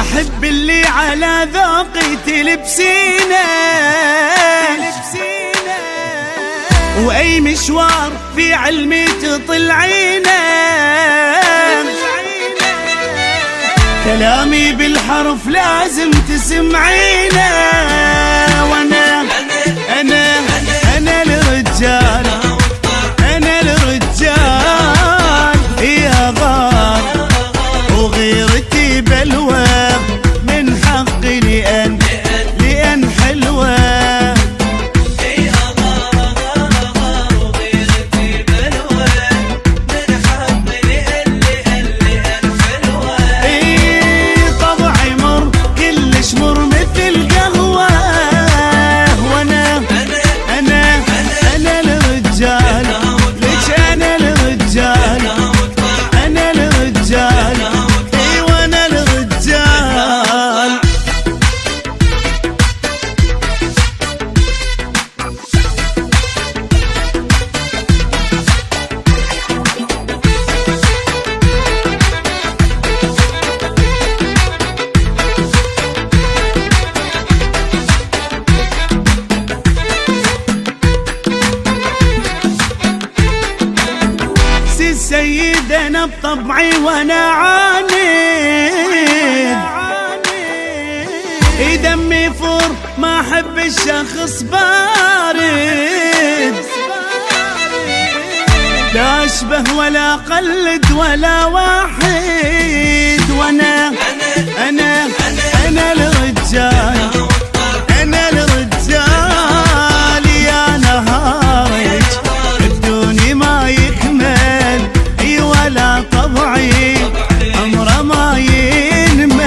أحب اللي على ذوقي تلبسينه وأي مشوار في علمي تطلعينه. كلامي بالحرف لازم تسمعينه. وانا انا الرجال، انا الرجال يا غار، وغيرتي بلوى من حقي لأن حلوة. السيد أنا بطبعي وأنا عاند، دمي فور ما أحب الشخص بارد، لا أشبه ولا قلد ولا واحد. وأنا أنا الرجال، أنا الرجال يا نهارك بدوني ما يكمل، ولا طبعي عمره ما ينمل.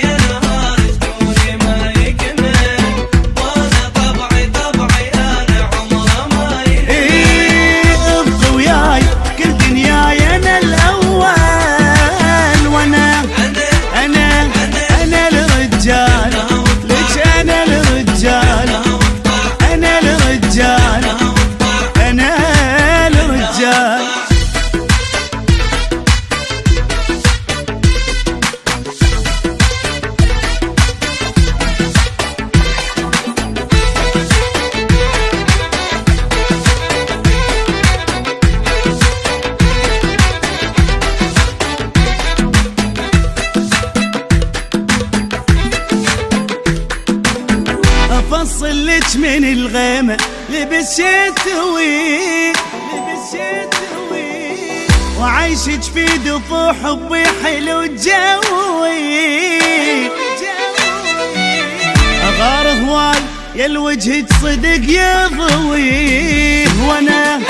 يا نهارك دوني ما يكمل، وانا طبعي انا عمره ما ينمل. ابقى وياي كل دنياي انا الاول، وانا انا الرجال، ليش انا الرجال، انا الرجال، انا الرجال. افصل لك من الغيمة لبس شتوي، وعيشك في دفوع حبي حلو جوي. اغار هواي يا الوجه صدق يضوي. وانا